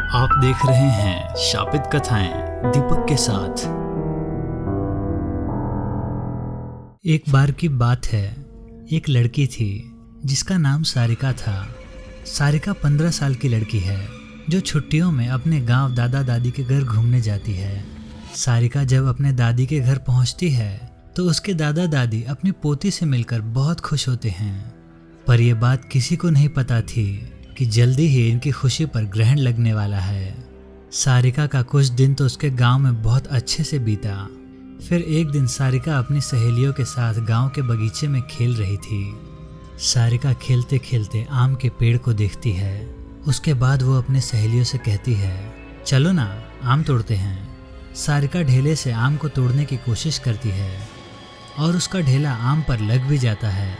आप देख रहे हैं शापित कथाएं दीपक के साथ। एक बार की बात है, एक लड़की थी जिसका नाम सारिका था। सारिका 15 साल की लड़की है जो छुट्टियों में अपने गांव दादा दादी के घर घूमने जाती है। सारिका जब अपने दादी के घर पहुंचती है तो उसके दादा दादी अपनी पोती से मिलकर बहुत खुश होते हैं। पर यह बात किसी को नहीं पता थी कि जल्दी ही इनकी खुशी पर ग्रहण लगने वाला है। सारिका का कुछ दिन तो उसके गांव में बहुत अच्छे से बीता। फिर एक दिन सारिका अपनी सहेलियों के साथ गांव के बगीचे में खेल रही थी। सारिका खेलते खेलते आम के पेड़ को देखती है। उसके बाद वो अपने सहेलियों से कहती है, चलो ना आम तोड़ते हैं। सारिका ढेले से आम को तोड़ने की कोशिश करती है और उसका ढेला आम पर लग भी जाता है,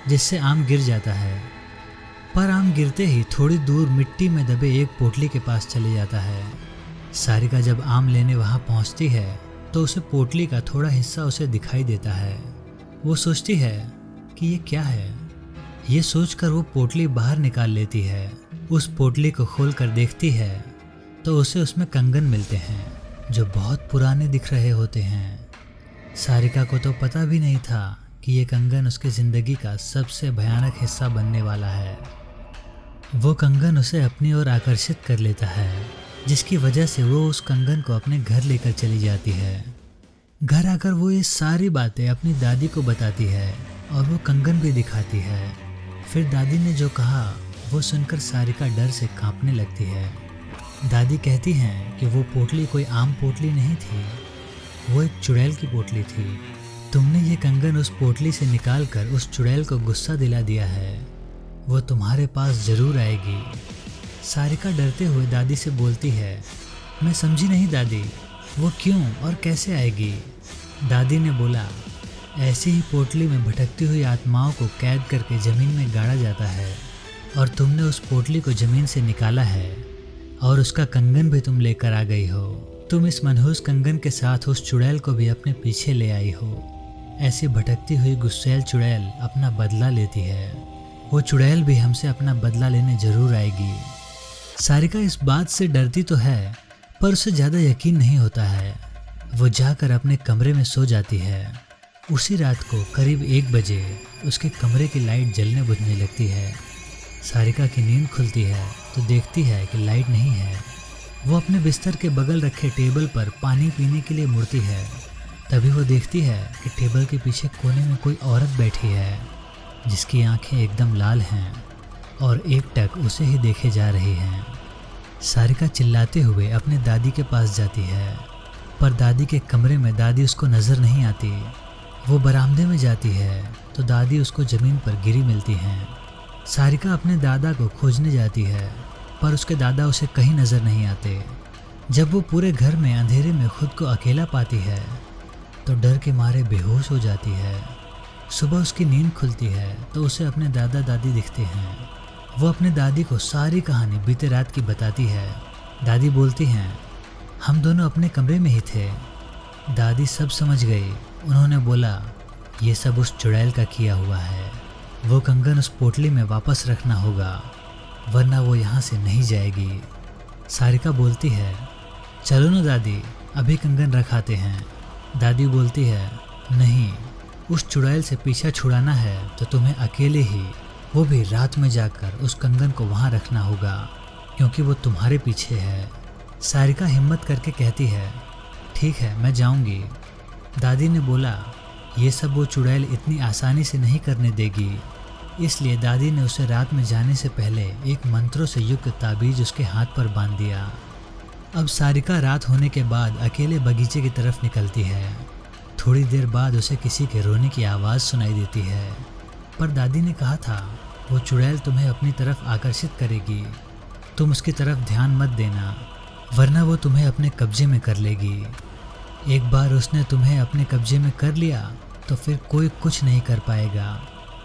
जिससे आम गिर जाता है। पर आम गिरते ही थोड़ी दूर मिट्टी में दबे एक पोटली के पास चले जाता है। सारिका जब आम लेने वहां पहुंचती है तो उसे पोटली का थोड़ा हिस्सा उसे दिखाई देता है। वो सोचती है कि ये क्या है। ये सोचकर वो पोटली बाहर निकाल लेती है। उस पोटली को खोलकर देखती है तो उसे उसमें कंगन मिलते हैं जो बहुत पुराने दिख रहे होते हैं। सारिका को तो पता भी नहीं था कि ये कंगन उसकी ज़िंदगी का सबसे भयानक हिस्सा बनने वाला है। वो कंगन उसे अपनी ओर आकर्षित कर लेता है, जिसकी वजह से वो उस कंगन को अपने घर लेकर चली जाती है। घर आकर वो ये सारी बातें अपनी दादी को बताती है और वो कंगन भी दिखाती है। फिर दादी ने जो कहा वो सुनकर सारिका डर से कांपने लगती है। दादी कहती हैं कि वो पोटली कोई आम पोटली नहीं थी, वो एक चुड़ैल की पोटली थी। तुमने ये कंगन उस पोटली से निकाल कर उस चुड़ैल को गुस्सा दिला दिया है, वो तुम्हारे पास जरूर आएगी। सारिका डरते हुए दादी से बोलती है, मैं समझी नहीं दादी, वो क्यों और कैसे आएगी। दादी ने बोला, ऐसी ही पोटली में भटकती हुई आत्माओं को कैद करके ज़मीन में गाड़ा जाता है और तुमने उस पोटली को ज़मीन से निकाला है और उसका कंगन भी तुम लेकर आ गई हो। तुम इस मनहूस कंगन के साथ उस चुड़ैल को भी अपने पीछे ले आई हो। ऐसी भटकती हुई गुस्सैल चुड़ैल अपना बदला लेती है। वो चुड़ैल भी हमसे अपना बदला लेने जरूर आएगी। सारिका इस बात से डरती तो है पर उसे ज़्यादा यकीन नहीं होता है। वो जाकर अपने कमरे में सो जाती है। उसी रात को करीब 1 बजे उसके कमरे की लाइट जलने बुझने लगती है। सारिका की नींद खुलती है तो देखती है कि लाइट नहीं है। वो अपने बिस्तर के बगल रखे टेबल पर पानी पीने के लिए मुड़ती है। तभी वो देखती है कि टेबल के पीछे कोने में कोई औरत बैठी है जिसकी आंखें एकदम लाल हैं और एकटक उसे ही देखे जा रही हैं। सारिका चिल्लाते हुए अपने दादी के पास जाती है, पर दादी के कमरे में दादी उसको नज़र नहीं आती। वो बरामदे में जाती है तो दादी उसको ज़मीन पर गिरी मिलती हैं। सारिका अपने दादा को खोजने जाती है पर उसके दादा उसे कहीं नज़र नहीं आते। जब वो पूरे घर में अंधेरे में खुद को अकेला पाती है तो डर के मारे बेहोश हो जाती है। सुबह उसकी नींद खुलती है तो उसे अपने दादा दादी दिखते हैं। वो अपने दादी को सारी कहानी बीते रात की बताती है। दादी बोलती हैं, हम दोनों अपने कमरे में ही थे। दादी सब समझ गई। उन्होंने बोला, ये सब उस चुड़ैल का किया हुआ है। वो कंगन उस पोटली में वापस रखना होगा, वरना वो यहाँ से नहीं जाएगी। सारिका बोलती है, चलो ना दादी, अभी कंगन रखाते हैं। दादी बोलती है, नहीं, उस चुड़ैल से पीछा छुड़ाना है तो तुम्हें अकेले ही, वो भी रात में जाकर उस कंगन को वहाँ रखना होगा क्योंकि वो तुम्हारे पीछे है। सारिका हिम्मत करके कहती है, ठीक है मैं जाऊँगी। दादी ने बोला, ये सब वो चुड़ैल इतनी आसानी से नहीं करने देगी। इसलिए दादी ने उसे रात में जाने से पहले एक मंत्रों से युक्त ताबीज उसके हाथ पर बांध दिया। अब सारिका रात होने के बाद अकेले बगीचे की तरफ निकलती है। थोड़ी देर बाद उसे किसी के रोने की आवाज़ सुनाई देती है, पर दादी ने कहा था वो चुड़ैल तुम्हें अपनी तरफ आकर्षित करेगी। तुम उसकी तरफ ध्यान मत देना, वरना वो तुम्हें अपने कब्जे में कर लेगी। एक बार उसने तुम्हें अपने कब्जे में कर लिया तो फिर कोई कुछ नहीं कर पाएगा,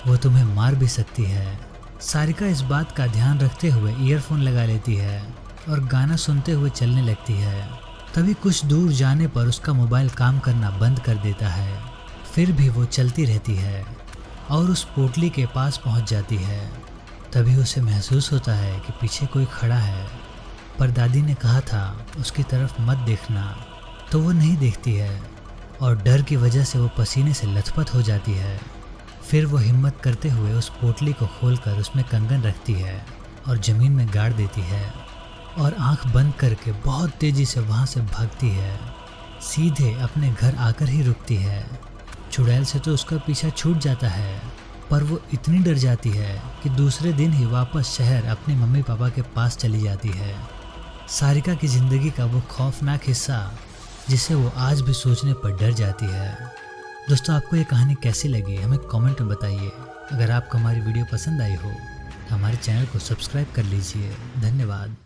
वो तुम्हें मार भी सकती है। सारिका इस बात का ध्यान रखते हुए ईयरफोन लगा लेती है और गाना सुनते हुए चलने लगती है। तभी कुछ दूर जाने पर उसका मोबाइल काम करना बंद कर देता है। फिर भी वो चलती रहती है और उस पोटली के पास पहुंच जाती है। तभी उसे महसूस होता है कि पीछे कोई खड़ा है। पर दादी ने कहा था उसकी तरफ मत देखना, तो वो नहीं देखती है और डर की वजह से वो पसीने से लथपथ हो जाती है। फिर वो हिम्मत करते हुए उस पोटली को खोलकर उसमें कंगन रखती है और ज़मीन में गाड़ देती है और आंख बंद करके बहुत तेज़ी से वहाँ से भागती है। सीधे अपने घर आकर ही रुकती है। चुड़ैल से तो उसका पीछा छूट जाता है, पर वो इतनी डर जाती है कि दूसरे दिन ही वापस शहर अपने मम्मी पापा के पास चली जाती है। सारिका की ज़िंदगी का वो खौफनाक हिस्सा जिसे वो आज भी सोचने पर डर जाती है। दोस्तों, आपको ये कहानी कैसी लगी हमें कमेंट में बताइए। अगर आपको हमारी वीडियो पसंद आई हो तो हमारे चैनल को सब्सक्राइब कर लीजिए। धन्यवाद।